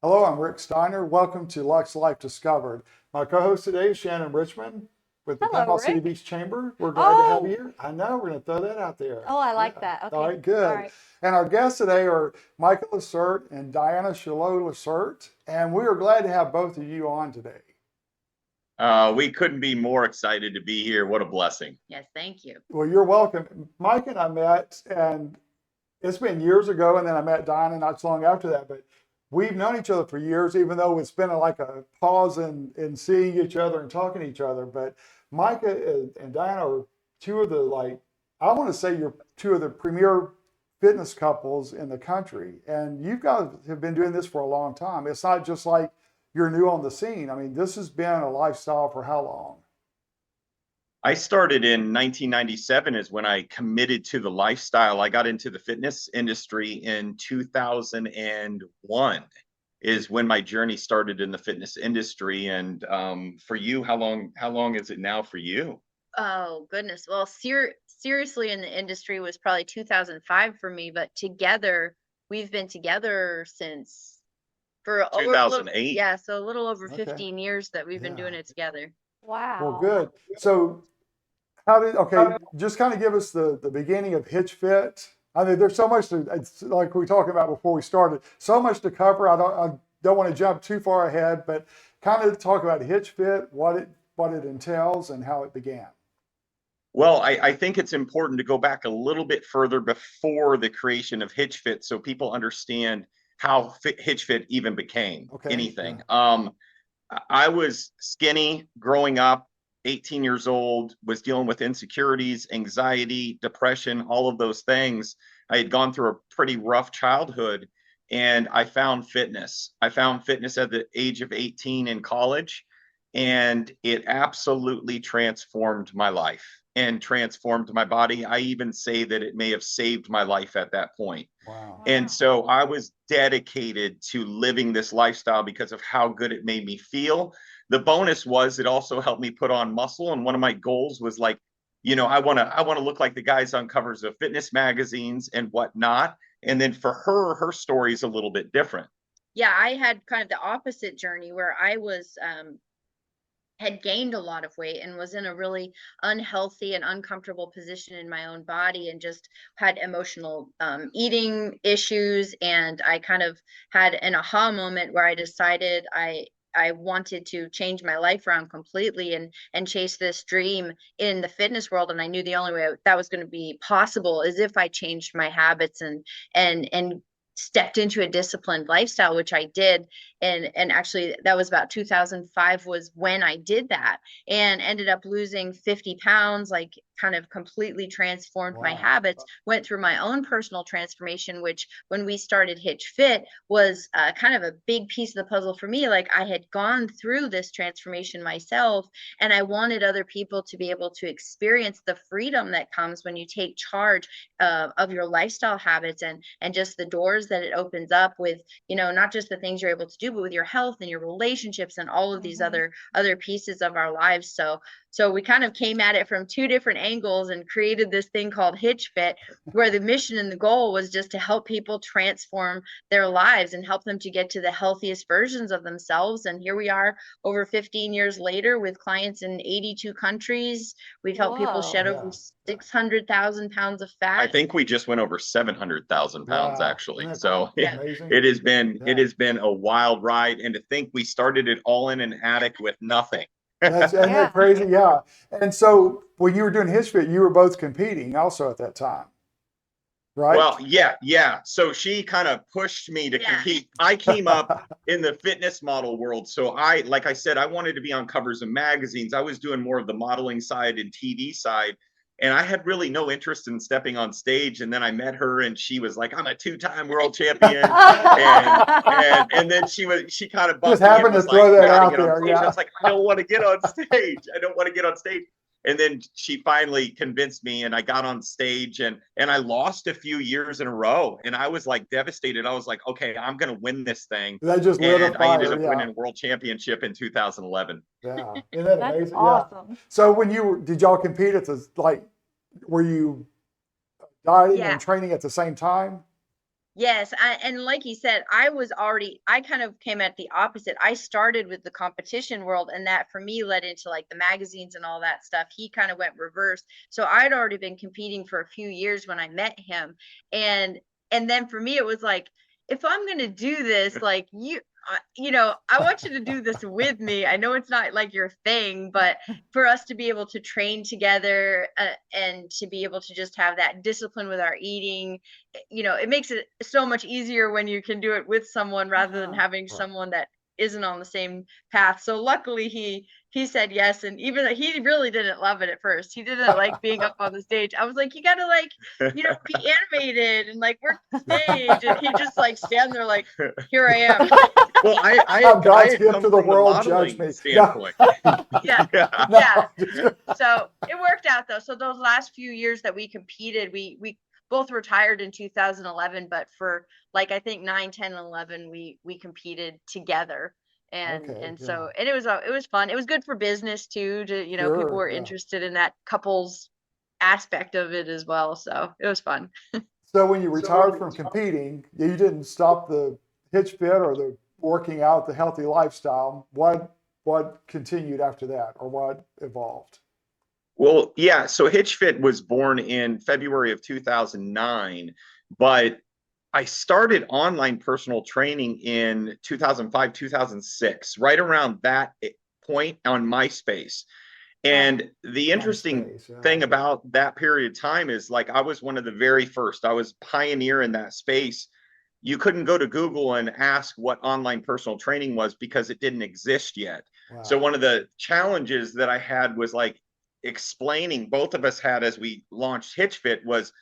Hello, I'm Rick Steiner. Welcome to Lux Life Discovered. My co-host today is Shannon Richmond with the Hello, Panama City Rick. Beach Chamber. We're glad to have you Oh, here. I know, we're going to throw that out there. oh, I Yeah. like that. All Okay. right, All good. right. And our guests today are Micah LaCerte and Diana LaCerte. And we are glad to have both of you on today. We couldn't be more excited to be here. What a blessing. Yes, thank you. Well, you're welcome. Mike and I met, and it's been years ago, and then I met Diana not so long after that. But we've known each other for years, even though it's been like a pause in seeing each other and talking to each other. But Micah and Diana are two of the I want to say you're two of the premier fitness couples in the country, and you guys have been doing this for a long time. It's not just like you're new on the scene. I mean, this has been a lifestyle for how long? I started in 1997 is when I committed to the lifestyle. I got into the fitness industry in 2001 is when my journey started in the fitness industry. And for you, how long is it now for you? Oh, goodness. Well, seriously in the industry was probably 2005 for me, but together, we've been together since for over a little, 2008. yeah, so a little over Okay. 15 years that we've been doing Yeah. it together. Well, Wow. good. So okay, just kind of give us the beginning of Hitch Fit. I mean, there's so much to, it's like we talked about before we started, so much to cover. I don't want to jump too far ahead, but kind of talk about Hitch Fit, what it entails and how it began. Well, I think it's important to go back a little bit further before the creation of Hitchfit so people understand how Hitchfit even became Okay. anything. Yeah. I was skinny growing up, 18 years old, was dealing with insecurities, anxiety, depression, all of those things. I had gone through a pretty rough childhood and I found fitness. I found fitness at the age of 18 in college, and it absolutely transformed my life and transformed my body. I even say that it may have saved my life at that point. Wow. And Wow. so I was dedicated to living this lifestyle because of how good it made me feel. The bonus was it also helped me put on muscle. And one of my goals was like, I want to look like the guys on covers of fitness magazines and whatnot. And then for her story is a little bit different. Yeah, I had kind of the opposite journey where I was had gained a lot of weight and was in a really unhealthy and uncomfortable position in my own body and just had emotional eating issues. And I kind of had an aha moment where I decided I wanted to change my life around completely and chase this dream in the fitness world. And I knew the only way that was going to be possible is if I changed my habits and stepped into a disciplined lifestyle, which I did. And actually that was about 2005 was when I did that and ended up losing 50 pounds, like kind of completely transformed my Wow. habits, went through my own personal transformation, which when we started Hitch Fit was kind of a big piece of the puzzle for me. Like I had gone through this transformation myself, and I wanted other people to be able to experience the freedom that comes when you take charge of your lifestyle habits and just the doors that it opens up with, not just the things you're able to do, but with your health and your relationships and all of these Mhm. other pieces of our lives. So we kind of came at it from two different angles and created this thing called Hitch Fit, where the mission and the goal was just to help people transform their lives and help them to get to the healthiest versions of themselves. And here we are over 15 years later with clients in 82 countries. We've helped people shed Whoa. over Yeah. 600,000 pounds of I fat. think we just went over 700,000 pounds Wow. actually. Isn't that So Yeah. amazing? it has been it Yeah. has been a wild ride. And to think we started it all in an attic with nothing. Isn't that Yeah. crazy? Yeah. And so when you were doing Hitch Fit, you were both competing also at that time, Well, right? yeah. So she kind of pushed me to Yeah. compete. I came up in the fitness model world. So like I said, I wanted to be on covers of magazines. I was doing more of the modeling side and TV side. And I had really no interest in stepping on stage. And then I met her and she was like, I'm a two-time world champion. And then she kind of Just bumped me and happened to was like, throw you that got to out get on there. stage. I Yeah. was like, I don't want to get on stage. I don't want to get on stage. And then she finally convinced me and I got on stage and I lost a few years in a row and I was like devastated. I was like, okay, I'm going to win this thing. That just lit a And I ended fire. up Yeah. winning a world championship in 2011. Yeah. Isn't that That's amazing? Yeah. awesome. So did y'all compete were you dieting Yeah. and training at the same time? Yes, and like you said, I kind of came at the opposite. I started with the competition world, and that for me led into like the magazines and all that stuff. He kind of went reverse. So I'd already been competing for a few years when I met him. And then for me, it was like, if I'm going to do this, like I want you to do this with me. I know it's not like your thing, but for us to be able to train together and to be able to just have that discipline with our eating, it makes it so much easier when you can do it with someone rather than having someone that isn't on the same path. So luckily he said yes. And even though he really didn't love it at first, he didn't like being up on the stage. I was like, you gotta like, be animated and like work the stage. And he just like stand there like, here I am. Well, I'm God's had gift come to the from world, modeling judge me. standpoint. Yeah. Yeah. Yeah. So it worked out though. So those last few years that we competed, we both retired in 2011, but for like I think 9, 10, and 11 we competed together. And Okay, so it was fun. It was good for business too, to people Sure, were yeah. interested in that couples aspect of it as well. So it was fun. So when you retired from competing, you didn't stop the Hitch Fit or the working out, the healthy lifestyle. What continued after that, or what evolved? Well, yeah. So Hitchfit was born in February of 2009, but I started online personal training in 2005, 2006, right around that point on MySpace. And the interesting MySpace, yeah. thing about that period of time is like I was one of the very first. I was pioneer in that space. You couldn't go to Google and ask what online personal training was because it didn't exist yet. Wow. So one of the challenges that I had was like explaining, both of us had as we launched Hitchfit, was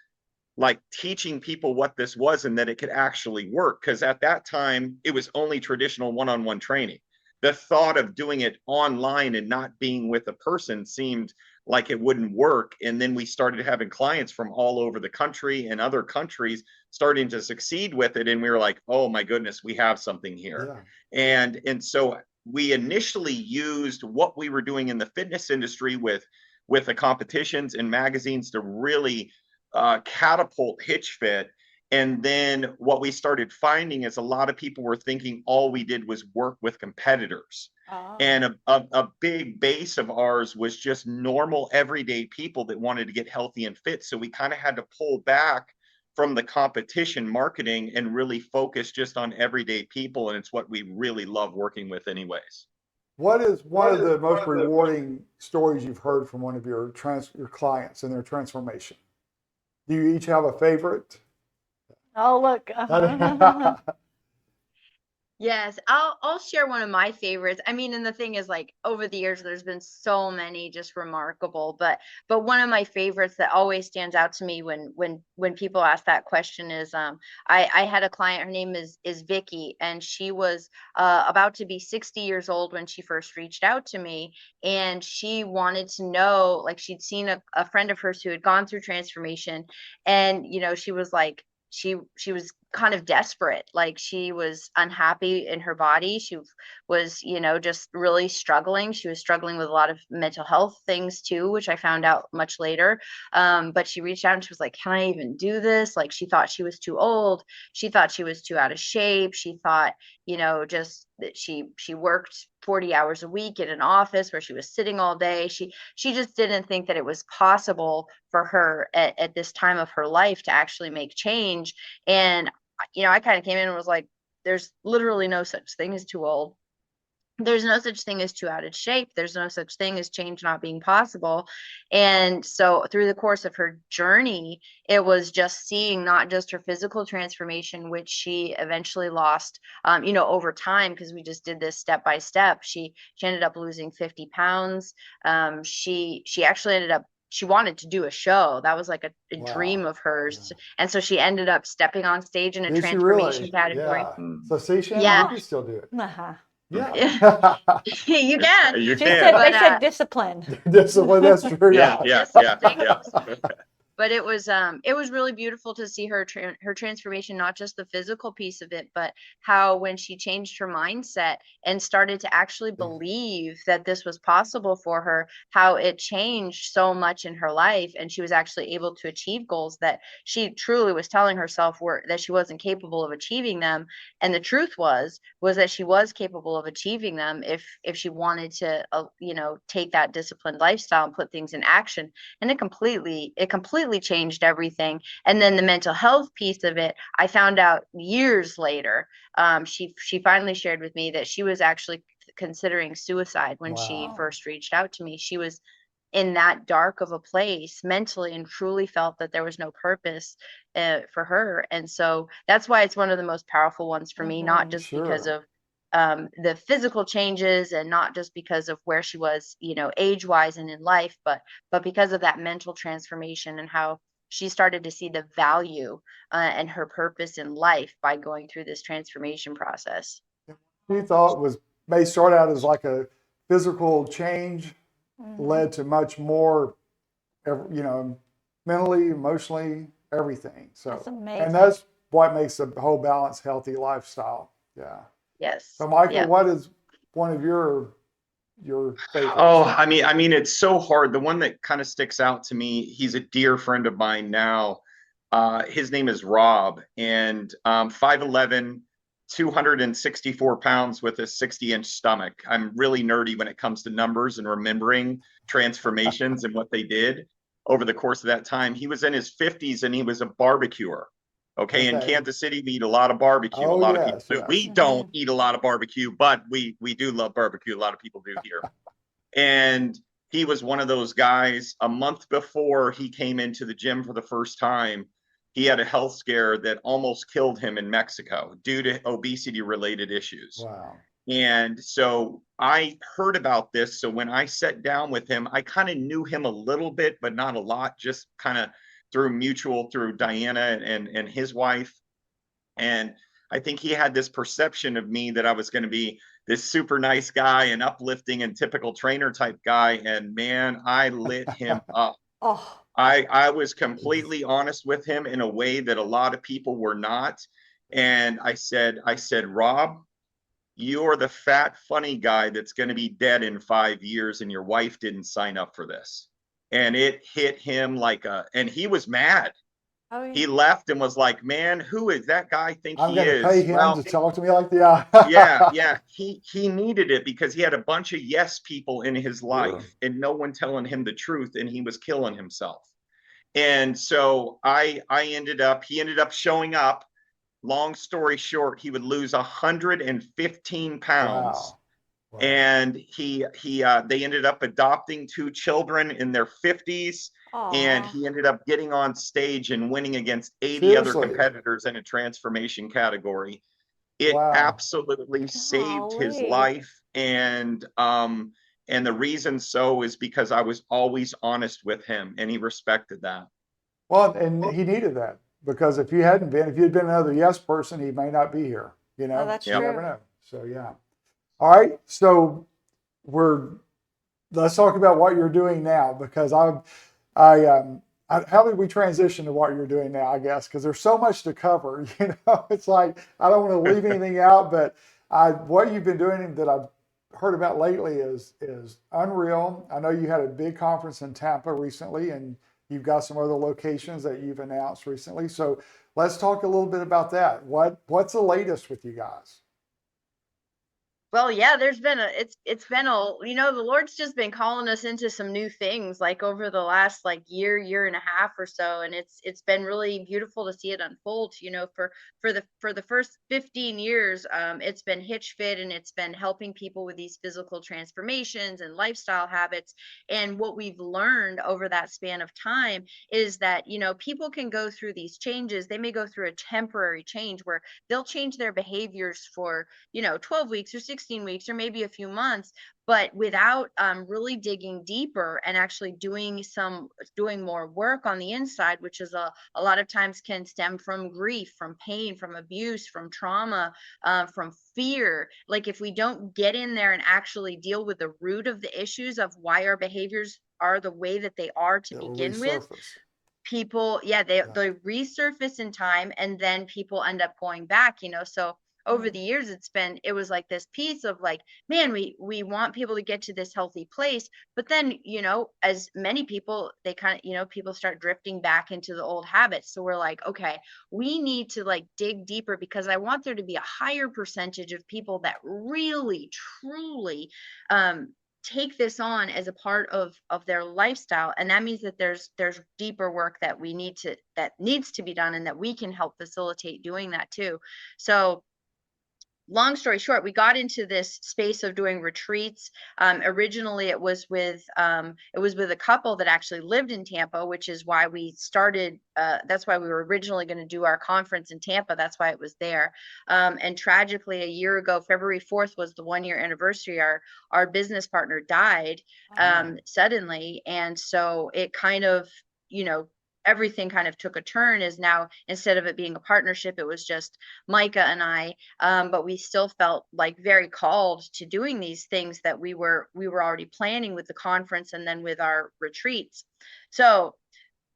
like teaching people what this was and that it could actually work. Because at that time, it was only traditional one-on-one training. The thought of doing it online and not being with a person seemed like it wouldn't work. And then we started having clients from all over the country and other countries starting to succeed with it. And we were like, oh my goodness, we have something here. Yeah. And so we initially used what we were doing in the fitness industry with the competitions and magazines to really catapult Hitchfit. And then what we started finding is a lot of people were thinking all we did was work with competitors. Oh. And a big base of ours was just normal everyday people that wanted to get healthy and fit. So we kind of had to pull back from the competition marketing and really focus just on everyday people. And it's what we really love working with anyways. What is one of the most rewarding stories you've heard from one of your clients and their transformation? Do you each have a favorite? Oh, look. Yes, I'll share one of my favorites. I mean, and the thing is, like, over the years, there's been so many just remarkable, but one of my favorites that always stands out to me when people ask that question is, I had a client, her name is Vicky, and she was about to be 60 years old when she first reached out to me, and she wanted to know, like, she'd seen a friend of hers who had gone through transformation, and she was like, she was kind of desperate. Like, she was unhappy in her body. She was, just really struggling. She was struggling with a lot of mental health things too, which I found out much later. But she reached out and she was like, can I even do this? Like, she thought she was too old. She thought she was too out of shape. She thought, just that she worked 40 hours a week in an office where she was sitting all day. She just didn't think that it was possible for her at this time of her life to actually make change. And I kind of came in and was like, there's literally no such thing as too old. There's no such thing as too out of shape. There's no such thing as change not being possible. And so through the course of her journey, it was just seeing not just her physical transformation, which she eventually lost, over time, because we just did this step by step. She ended up losing 50 pounds. She actually ended up, she wanted to do a show. That was like a Wow. dream of hers. Yeah. And so she ended up stepping on stage in a Did transformation she really? category. Yeah. So see, Shannon, Yeah. you can still do it. Uh-huh. Yeah. You can. You She can. said, But, they said discipline. Discipline, that's true. Yeah. But But it was really beautiful to see her her transformation, not just the physical piece of it, but how when she changed her mindset and started to actually believe that this was possible for her, how it changed so much in her life, and she was actually able to achieve goals that she truly was telling herself were that she wasn't capable of achieving them. And the truth was that she was capable of achieving them if she wanted to take that disciplined lifestyle and put things in action. And it completely changed everything. And then the mental health piece of it, I found out years later. She finally shared with me that she was actually considering suicide when she Wow. first reached out to me. She was in that dark of a place mentally and truly felt that there was no purpose for her. And so that's why it's one of the most powerful ones for me, not just because Sure. of the physical changes and not just because of where she was, age wise and in life, but because of that mental transformation and how she started to see the value and her purpose in life by going through this transformation process. She thought was may start out as like a physical change led to much more, mentally, emotionally, everything. So, That's and amazing. that's what makes a whole balanced, healthy lifestyle. Yeah. Yes. So, Michael, Yeah. what is one of your favorites? Oh, I mean, it's so hard. The one that kind of sticks out to me, he's a dear friend of mine now. His name is Rob, and 5'11", 264 pounds with a 60-inch stomach. I'm really nerdy when it comes to numbers and remembering transformations and what they did over the course of that time. He was in his 50s and he was a barbecuer. Okay, in Okay. Kansas City, we eat a lot of barbecue. A Oh, lot of people yes, do. yes. We don't eat a lot of barbecue, but we do love barbecue. A lot of people do here. And he was one of those guys. A month before he came into the gym for the first time, he had a health scare that almost killed him in Mexico due to obesity related issues. Wow. And so I heard about this. So when I sat down with him, I kind of knew him a little bit, but not a lot, just kind of through Diana and his wife. And I think he had this perception of me that I was going to be this super nice guy and uplifting and typical trainer type guy. And man, I lit him up. Oh, I was completely honest with him in a way that a lot of people were not. And I said, Rob, you're the fat, funny guy that's going to be dead in 5 years, and your wife didn't sign up for this. And it hit him and he was mad. oh, He left and was like, man, who is that guy think I'm he going to pay is? him Well, to talk to me like that. yeah. He needed it because he had a bunch of yes people in his life and no one telling him the truth, and he was killing himself. And so he ended up showing up. Long story short, he would lose 115 pounds. Wow. Wow. And they ended up adopting 2 children in their 50s. And he ended up getting on stage and winning against 80 other Seriously. competitors in a transformation category. It Wow. absolutely saved his Golly. life. And the reason so is because I was always honest with him and he respected that. Well, and he needed that because if you had been another yes person, he may not be here. Oh, that's you Yep. never true. know. So yeah. All right. So let's talk about what you're doing now because how did we transition to what you're doing now? I guess because there's so much to cover. It's like I don't want to leave anything out, but what you've been doing that I've heard about lately is unreal. I know you had a big conference in Tampa recently, and you've got some other locations that you've announced recently. So let's talk a little bit about that. What's the latest with you guys? Well, yeah, it's been the Lord's just been calling us into some new things like over the last year and a half or so. And it's been really beautiful to see it unfold. For the first 15 years, it's been Hitch Fit, and it's been helping people with these physical transformations and lifestyle habits. And what we've learned over that span of time is that, people can go through these changes. They may go through a temporary change where they'll change their behaviors for 12 weeks or 16 weeks or maybe a few months, but without really digging deeper and actually doing more work on the inside, which is a lot of times can stem from grief, from pain, from abuse, from trauma, from fear. Like if we don't get in there and actually deal with the root of the issues of why our behaviors are the way that they are to It'll begin with, resurface. people, they resurface in time, and then people end up going back, so over the years it was like this piece of like, man, we want people to get to this healthy place, but then as many people, they kind of people start drifting back into the old habits. So we're like, okay, we need to like dig deeper, because I want there to be a higher percentage of people that really truly take this on as a part of their lifestyle. And that means that there's deeper work that needs to be done, and that we can help facilitate doing that too. So long story short, we got into this space of doing retreats. Originally it was with a couple that actually lived in Tampa, which is why we started, that's why we were originally going to do our conference in Tampa. That's why it was there. And tragically, a year ago, February 4th was the 1-year anniversary. Our business partner died suddenly. And so it kind of, everything kind of took a turn. Is now, instead of it being a partnership, it was just Micah and I, but we still felt like very called to doing these things that we were already planning with the conference and then with our retreats. So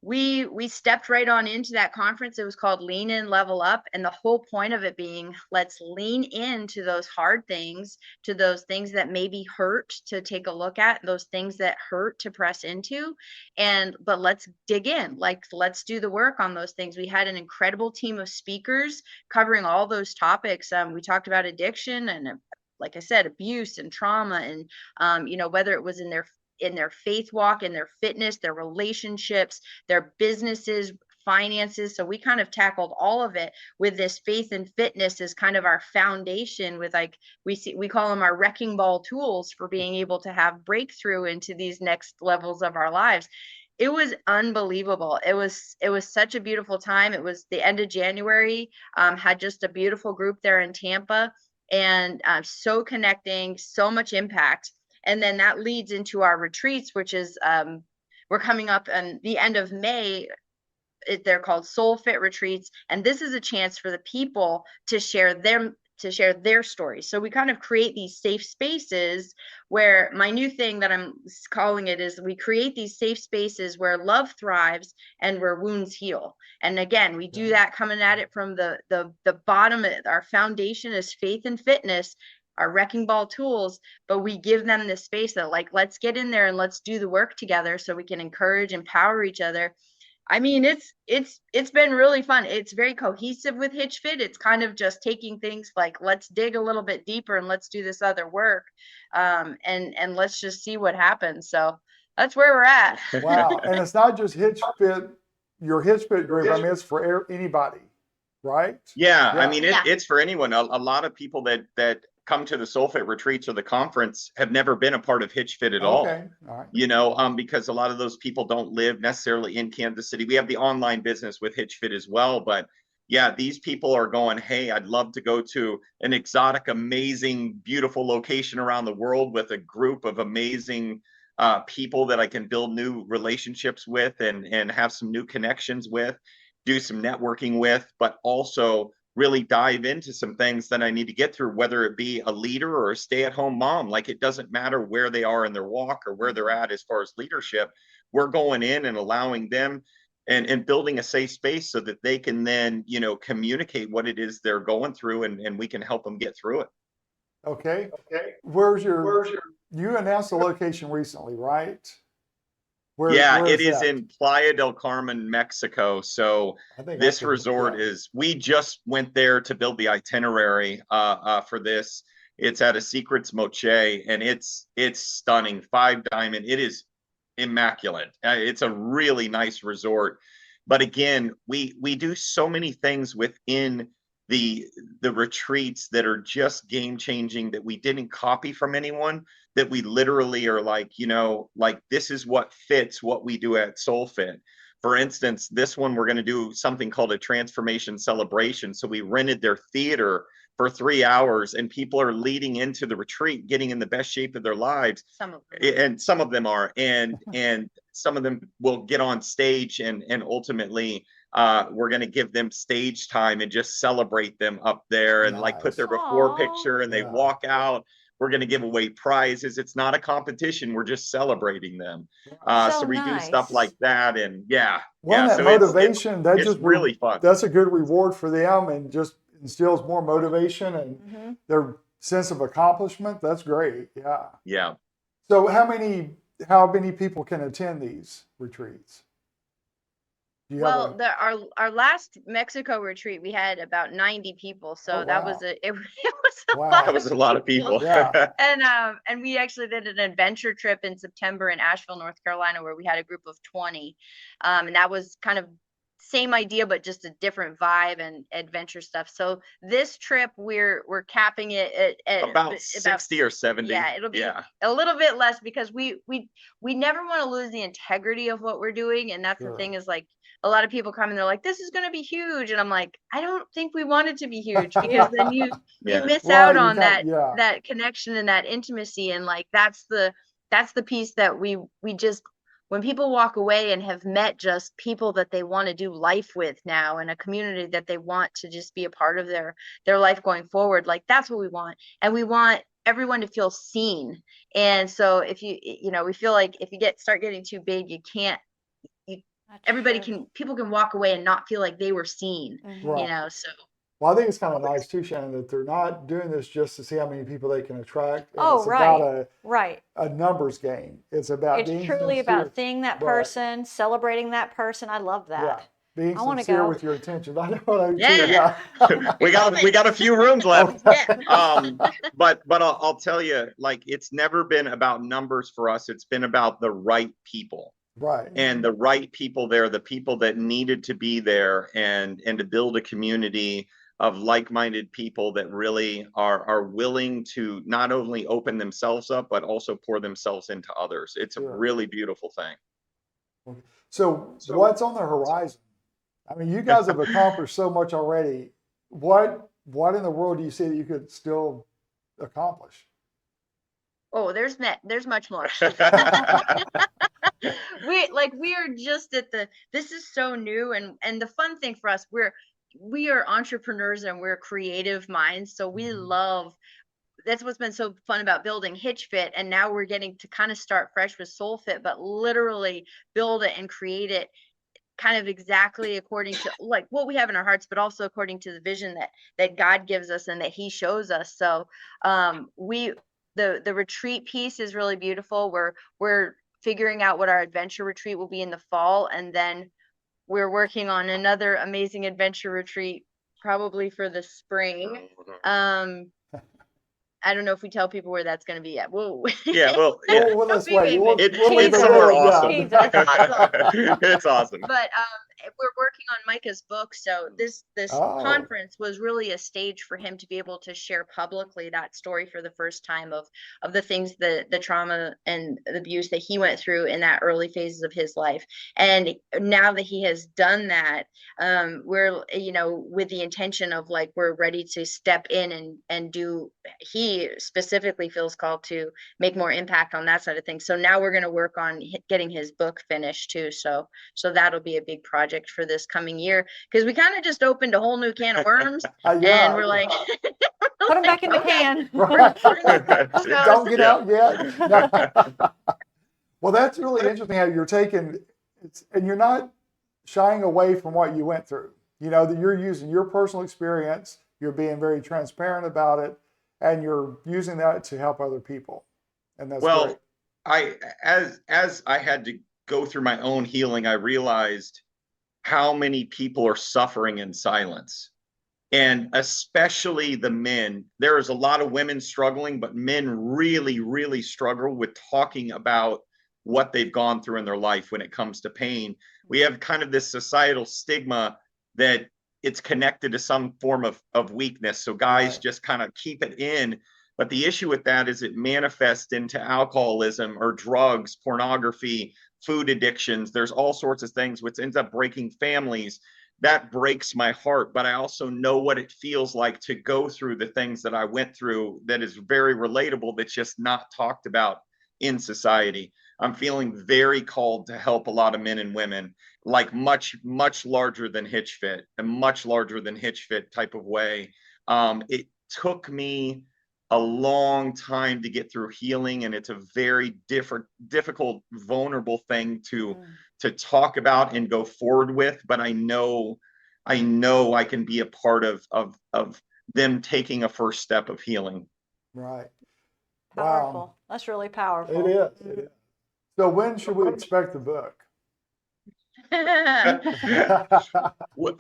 we stepped right on into that conference. It was called Lean In, Level Up. And the whole point of it being, let's lean into those hard things, to those things that maybe hurt to take a look at, those things that hurt to press into. But let's dig in, like, let's do the work on those things. We had an incredible team of speakers covering all those topics. We talked about addiction and, like I said, abuse and trauma, and, whether it was in their faith walk, in their fitness, their relationships, their businesses, finances. So we kind of tackled all of it with this faith and fitness as kind of our foundation, with like, we call them our wrecking ball tools for being able to have breakthrough into these next levels of our lives. It was unbelievable. It was such a beautiful time. It was the end of January, had just a beautiful group there in Tampa, and so connecting, so much impact. And then that leads into our retreats, which is, we're coming up on the end of May. They're called Soul Fit retreats. And this is a chance for the people to share their stories. So we kind of create these safe spaces where, my new thing that I'm calling it is, we create these safe spaces where love thrives and where wounds heal. And again, we do that coming at it from the bottom. Our foundation is faith and fitness, our wrecking ball tools, but we give them this space that, like, let's get in there and let's do the work together so we can encourage, empower each other. I mean, it's been really fun. It's very cohesive with Hitch Fit. It's kind of just taking things like, let's dig a little bit deeper and let's do this other work. And let's just see what happens. So that's where we're at. Wow. And it's not just Hitch Fit, your Hitch Fit group. I mean, it's for anybody, right? Yeah. I mean, it's for anyone. A lot of people that come to the Soul Fit retreats or the conference have never been a part of Hitch Fit at all. Okay. All right. Because a lot of those people don't live necessarily in Kansas City. We have the online business with Hitch Fit as well, but yeah, these people are going, hey, I'd love to go to an exotic, amazing, beautiful location around the world with a group of amazing people that I can build new relationships with and have some new connections with, do some networking with, but also really dive into some things that I need to get through, whether it be a leader or a stay-at-home mom. Like, it doesn't matter where they are in their walk or where they're at as far as leadership. We're going in and allowing them and building a safe space so that they can then, communicate what it is they're going through, and we can help them get through it. Okay. You announced the location recently, right? Where it is that? in Playa del Carmen, Mexico. So this resort we just went there to build the itinerary for this. It's at a Secrets Moche, and it's stunning. 5 diamond. It is immaculate. It's a really nice resort. But again, we do so many things within the retreats that are just game changing, that we didn't copy from anyone, that we literally are like, like, this is what fits what we do at Soul Fit. For instance, this one, we're going to do something called a transformation celebration. So we rented their theater for 3 hours, and people are leading into the retreat, getting in the best shape of their lives. And some of them are, and some of them will get on stage, and ultimately we're going to give them stage time and just celebrate them up there, and like put their before picture, and they walk out We're going to give away prizes. It's not a competition. We're just celebrating them. So So we do stuff nice. like that. And Well, that so motivation, that it's just really fun. That's a good reward for them and just instills more motivation and Mm-hmm. their sense of accomplishment. That's great. Yeah. Yeah. So how many people can attend these retreats? Do you have Well, our last Mexico retreat, we had about 90 people, so Oh, that wow. was it was a Wow. lot That was a lot of people. Yeah. and we actually did an adventure trip in September in Asheville, North Carolina, where we had a group of 20, and that was kind of same idea, but just a different vibe and adventure stuff. So this trip, we're capping it at About 60 or 70. yeah, it'll be a little bit less because we never want to lose the integrity of what we're doing, and that's Sure. the thing is like a lot of people come and they're like, this is going to be huge, and I'm like, I don't think we want it to be huge, because then you miss Well, out you on got- that connection and that intimacy, and like that's the piece that we just, when people walk away and have met just people that they want to do life with now, and a community that they want to just be a part of their life going forward, like that's what we want. And we want everyone to feel seen. And so if we feel like if you start getting too big, you can't, people can walk away and not feel like they were seen, Right. so. Well, I think it's kind of nice too, Shannon, that they're not doing this just to see how many people they can attract. And Oh, it's right. about a numbers game. It's about It's being truly sincere. about seeing that Right. person, celebrating that person. I love that. Yeah. Being I wanna sincere go. with your intentions. I know what I do. Yeah. we got a few rooms left. Yeah. But I'll tell you, like, it's never been about numbers for us. It's been about the right people. Right. And the right people there, the people that needed to be there, and to build a community of like-minded people that really are willing to not only open themselves up, but also pour themselves into others. It's Sure. a really beautiful thing. So what's on the horizon? I mean, you guys have accomplished so much already. What in the world do you see that you could still accomplish? Oh, there's much more. we are just at this is so new, and the fun thing for us, we are entrepreneurs and we're creative minds, so we love, that's what's been so fun about building Hitch Fit, and now we're getting to kind of start fresh with Soul Fit, but literally build it and create it kind of exactly according to like what we have in our hearts, but also according to the vision that God gives us and that He shows us. So the retreat piece is really beautiful. We're figuring out what our adventure retreat will be in the fall, and then we're working on another amazing adventure retreat probably for the spring. I don't know if we tell people where that's going to be yet. Well, let's wait. We'll it's leave it somewhere there. awesome. Awesome. It's awesome. But we're working on Micah's book, so this conference was really a stage for him to be able to share publicly that story for the first time of the things, the trauma and the abuse that he went through in that early phases of his life. And now that he has done that, we're with the intention of like we're ready to step in and do. He specifically feels called to make more impact on that side of things. So now we're going to work on getting his book finished too. So that'll be a big project for this coming year, because we kind of just opened a whole new can of worms. And we're like, put them back in the can. Don't get out yet. Well, that's really interesting how you're taking and you're not shying away from what you went through. That you're using your personal experience, you're being very transparent about it, and you're using that to help other people. And that's great. As I had to go through my own healing, I realized how many people are suffering in silence, and especially the men. There is a lot of women struggling, but men really, really struggle with talking about what they've gone through in their life when it comes to pain. We have kind of this societal stigma that it's connected to some form of weakness. So guys just kind of keep it in. But the issue with that is it manifests into alcoholism or drugs, pornography, food addictions. There's all sorts of things which ends up breaking families. That breaks my heart, but I also know what it feels like to go through the things that I went through that is very relatable, that's just not talked about in society. I'm feeling very called to help a lot of men and women, like much, much larger than Hitch Fit, a much larger than Hitch Fit type of way. It took me a long time to get through healing, and it's a very difficult, vulnerable thing to talk about and go forward with. But I know I can be a part of them taking a first step of healing. Right. Powerful. Wow. That's really powerful. It is. It is. So when should we expect the book?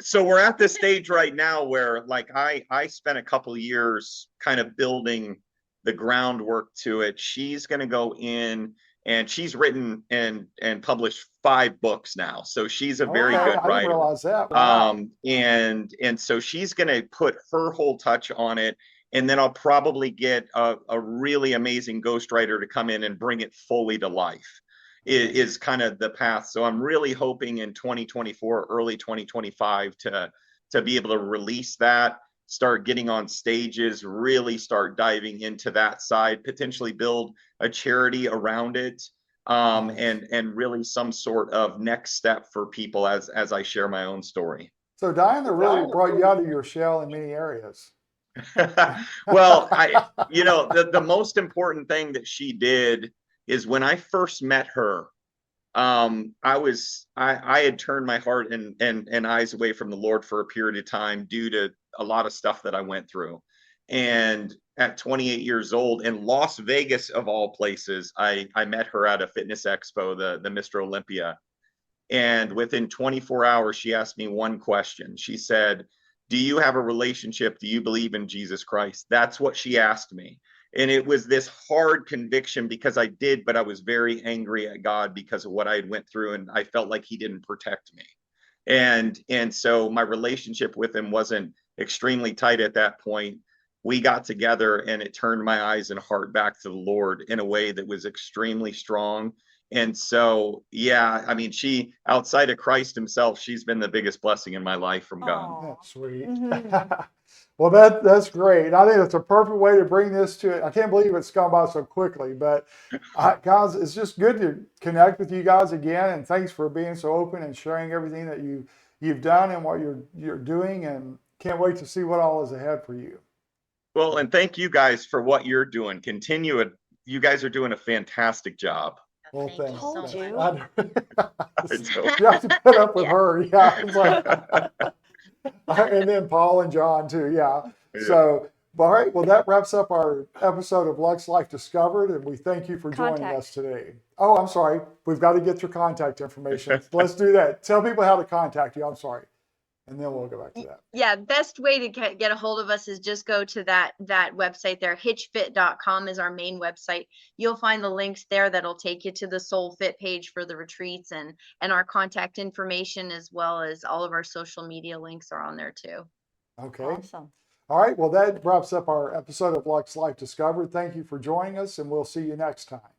So we're at this stage right now where, like, I spent a couple years kind of building the groundwork to it. She's going to go in, and she's written and published 5 books now. So she's a very Okay, good I didn't writer. realize that. Wow. And so she's going to put her whole touch on it. And then I'll probably get a really amazing ghostwriter to come in and bring it fully to life. Is kind of the path. So I'm really hoping in 2024, early 2025, to be able to release that, start getting on stages, really start diving into that side, potentially build a charity around it, and really some sort of next step for people as I share my own story. So Diana really brought you out of your shell in many areas. Well, the most important thing that she did is when I first met her, I had turned my heart and eyes away from the Lord for a period of time due to a lot of stuff that I went through. And at 28 years old in Las Vegas, of all places, I met her at a fitness expo, the Mr. Olympia. And within 24 hours, she asked me one question. She said, "Do you have a relationship? Do you believe in Jesus Christ?" That's what she asked me. And it was this hard conviction because I did, but I was very angry at God because of what I had went through, and I felt like he didn't protect me. And so my relationship with him wasn't extremely tight at that point. We got together, and it turned my eyes and heart back to the Lord in a way that was extremely strong. And so, yeah, I mean, she, outside of Christ himself, she's been the biggest blessing in my life from God. Aw. That's sweet. Mhm. Well, that's great. I think that's a perfect way to bring this to it. I can't believe it's gone by so quickly, but guys, it's just good to connect with you guys again. And thanks for being so open and sharing everything that you've done and what you're doing. And can't wait to see what all is ahead for you. Well, and thank you guys for what you're doing. Continue it. You guys are doing a fantastic job. Well, Thank you Told so you. much. You have to put up with Yeah. her. Yeah. It's like, and then Paul and John too. Yeah. Yeah. So, all right. Well, that wraps up our episode of Lux Life Discovered, and we thank you for joining Contact. us today. Oh, I'm sorry. We've got to get your contact information. Let's do that. Tell people how to contact you. I'm sorry. And then we'll go back to that. Yeah, best way to get a hold of us is just go to that website there. Hitchfit.com is our main website. You'll find the links there that'll take you to the Soul Fit page for the retreats, and our contact information, as well as all of our social media links are on there too. Okay. Awesome. All right. Well, that wraps up our episode of Lux Life Discovered. Thank you for joining us, and we'll see you next time.